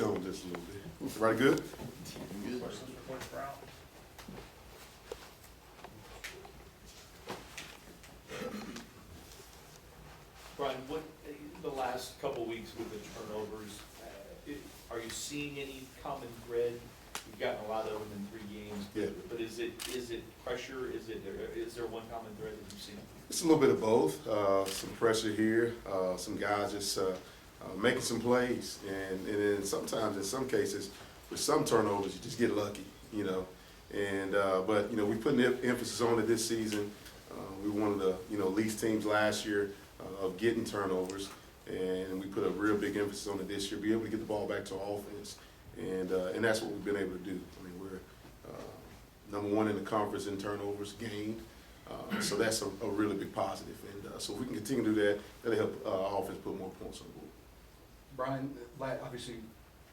on just a little bit. Everybody good? Questions for Coach Brown? Brian, what, the last couple weeks with the turnovers, are you seeing any common thread? You've gotten a lot of them in 3 games. Yeah. But is it pressure? Is there one common thread that you've seen? It's a little bit of both. Some pressure here, some guys just making some plays, and then sometimes, in some cases, with some turnovers, you just get lucky, you know. And but you know, we put an emphasis on it this season. We were one of the least teams last year of getting turnovers, and we put a real big emphasis on it this year. Be able to get the ball back to our offense, and that's what we've been able to do. I mean, we're #1 in the conference in turnovers gained. So that's a really big positive, and so if we can continue to do that, that'll help our offense put more points on the board. Brian, obviously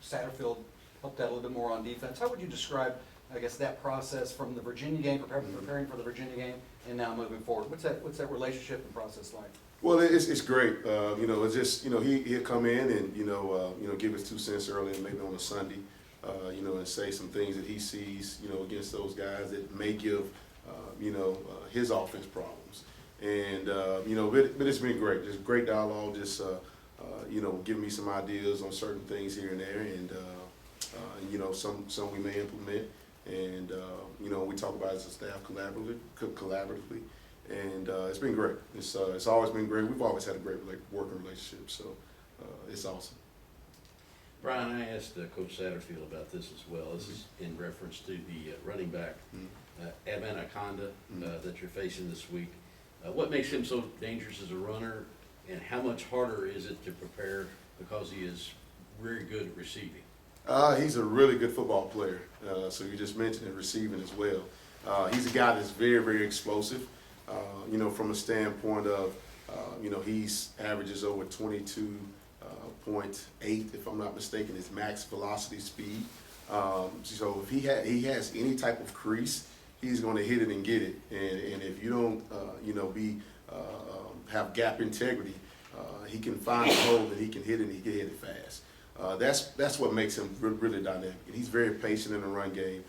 Satterfield helped out a little bit more on defense. How would you describe, I guess, that process from the Virginia game, preparing for the Virginia game, and now moving forward? What's that relationship and process like? Well, it's great. It's just he'll come in and give his 2 cents early, and maybe on a Sunday, and say some things that he sees against those guys that may give his offense problems. And but it's been great. Just great dialogue. Just giving me some ideas on certain things here and there, and some we may implement. And we talk about it as a staff collaboratively, and it's been great. It's always been great. We've always had a great working relationship, so it's awesome. Brian, I asked Coach Satterfield about this as well. This is in reference to the running back, Anaconda, that you're facing this week. What makes him so dangerous as a runner, and how much harder is it to prepare because he is very good at receiving? He's a really good football player. So you just mentioned it, receiving as well. He's a guy that's very, very explosive. From a standpoint of, he's averages over 22.8, if I'm not mistaken, his max velocity speed. So if he has any type of crease, he's going to hit it and get it. And if you don't, have gap integrity, he can find a hole and he can hit it and he can hit it fast. That's what makes him really dynamic. And he's very patient in the run game.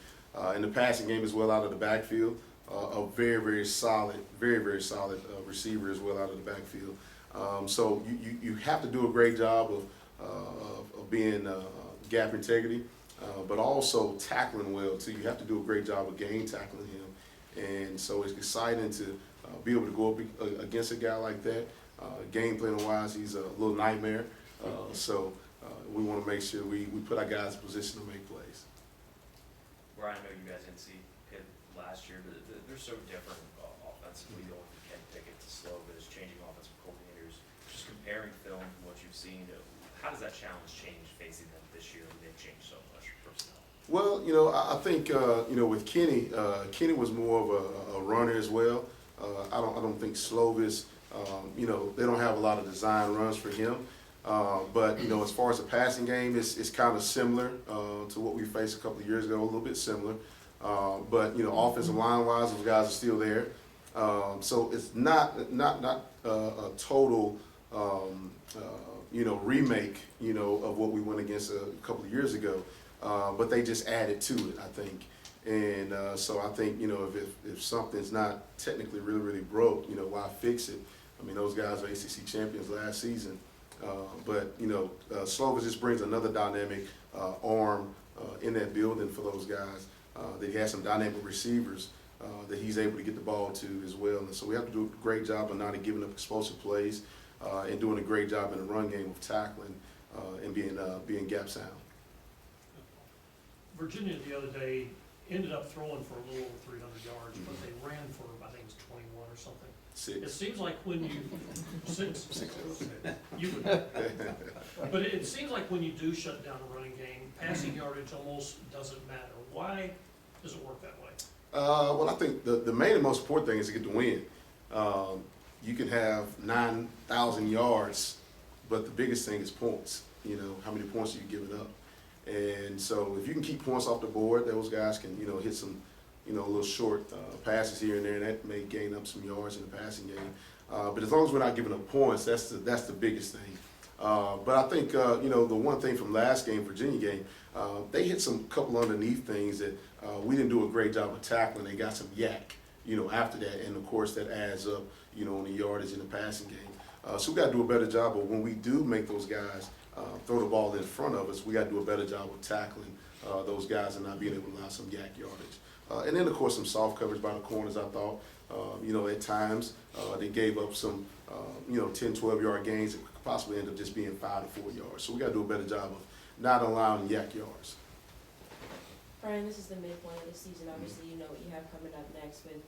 In the passing game as well out of the backfield, a very, very solid receiver as well out of the backfield. So you have to do a great job of being gap integrity, but also tackling well too. You have to do a great job of game tackling him. And so it's exciting to be able to go up against a guy like that. Game planning wise, he's a little nightmare. So we want to make sure we put our guys in position to make plays. Brian, I know you guys didn't see Pitt last year, but they're so different offensively, going from Ken Pickett to Slovis, changing offensive coordinators, just comparing film from what you've seen. How does that challenge change facing them this year when they've changed so much personnel? Well, I think with Kenny, Kenny was more of a runner as well. I don't think Slovis, they don't have a lot of design runs for him. But as far as the passing game, it's kind of similar to what we faced a couple of years ago, a little bit similar. But offensive line wise, those guys are still there. So it's not a total remake of what we went against a couple of years ago. But they just added to it, I think. And so I think if something's not technically really broke, why fix it? I mean, those guys are ACC champions last season. But Slovis just brings another dynamic arm in that building for those guys. That he has some dynamic receivers that he's able to get the ball to as well. And so we have to do a great job of not giving up explosive plays and doing a great job in the run game of tackling and being gap sound. Virginia the other day ended up throwing for a little over 300 yards, but they ran for, I think it's 21 or something. 6. It seems like when you but it seems like when you do shut down a running game, passing yardage almost doesn't matter. Why does it work that way? Well, I think the main and most important thing is to get the win. You can have 9,000 yards, but the biggest thing is points. How many points are you giving up? And so if you can keep points off the board, those guys can hit some little short passes here and there, and that may gain up some yards in the passing game. But as long as we're not giving up points, that's the biggest thing. But I think, you know, the one thing from last game, Virginia game, they hit some couple underneath things that we didn't do a great job of tackling. They got some yak, you know, after that. And, of course, that adds up, you know, on the yardage in the passing game. So we got to do a better job. But when we do make those guys throw the ball in front of us, we got to do a better job of tackling those guys and not being able to allow some yak yardage. And then, of course, some soft coverage by the corners, I thought. You know, at times they gave up some, you know, 10, 12-yard gains that could possibly end up just being 5 to 4 yards. So we got to do a better job of not allowing yak yards. Bryan, this is the midpoint of the season. Obviously, you know what you have coming up next with,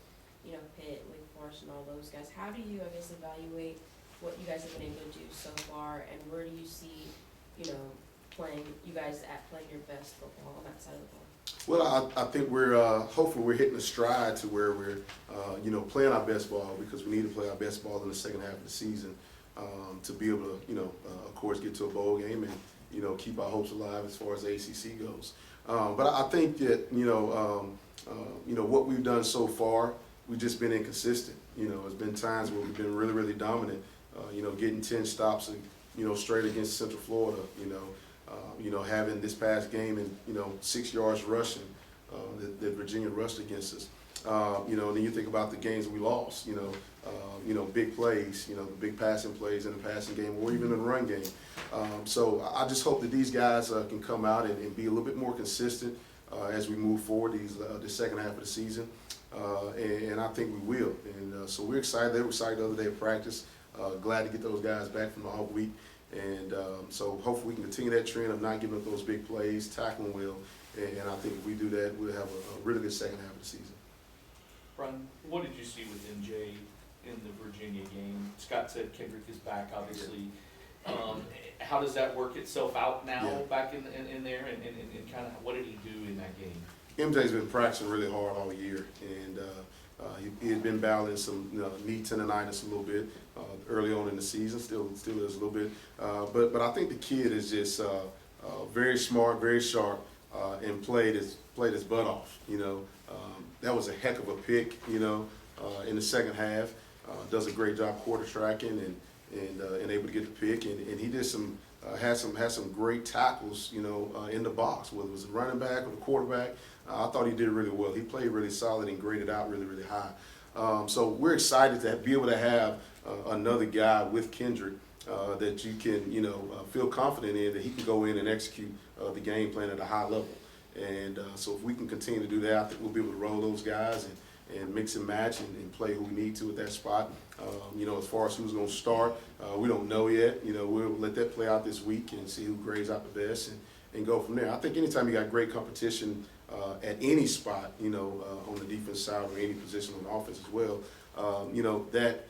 you know, Pitt, Wake Forest, and all those guys. How do you, I guess, evaluate what you guys have been able to do so far, and where do you see, you know, playing your best football on that side of the ball? Well, I think we're hopefully we're hitting a stride to where we're you know, playing our best ball, because we need to play our best ball in the second half of the season to be able to, you know, of course, get to a bowl game and, you know, keep our hopes alive as far as the ACC goes. But I think that, you know, what we've done so far, we've just been inconsistent. You know, there's been times where we've been really, really dominant. You know, getting 10 stops, and, you know, straight against Central Florida. You know, having this past game and, you know, 6 yards rushing that Virginia rushed against us. You know, and then you think about the games we lost. You know, big plays. You know, the big passing plays in the passing game, or even in the run game. So I just hope that these guys can come out and be a little bit more consistent as we move forward the second half of the season. And I think we will. And so we're excited. They were excited the other day of practice. Glad to get those guys back from the off week. And so hopefully we can continue that trend of not giving up those big plays, tackling well. And I think if we do that, we'll have a really good second half of the season. Bryan, what did you see with MJ in the Virginia game? Scott said Kendrick is back, obviously. How does that work itself out now, back in there, and kind of what did he do in that game? MJ's been practicing really hard all year, and he had been battling some knee tendonitis a little bit early on in the season. Still is a little bit, but I think the kid is just very smart, very sharp, and played his butt off. You know, that was a heck of a pick. You know, in the second half, does a great job quarter tracking and able to get the pick, and he did had some great tackles. You know, in the box, whether it was a running back or the quarterback. I thought he did really well. He played really solid and graded out really, really high. So we're excited to be able to have another guy with Kendrick that you can, you know, feel confident in, that he can go in and execute the game plan at a high level. And so if we can continue to do that, I think we'll be able to roll those guys and mix and match and play who we need to at that spot. You know, as far as who's going to start, we don't know yet. You know, we'll let that play out this week and see who grades out the best and go from there. I think anytime you got great competition at any spot, you know, on the defense side or any position on offense as well, you know, that,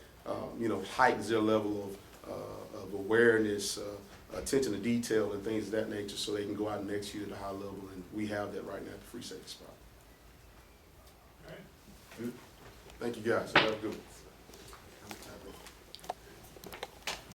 you know, heightens their level of awareness, attention to detail and things of that nature, so they can go out and execute at a high level, and we have that right now at the free safety spot. All right. Thank you guys. Have a good one.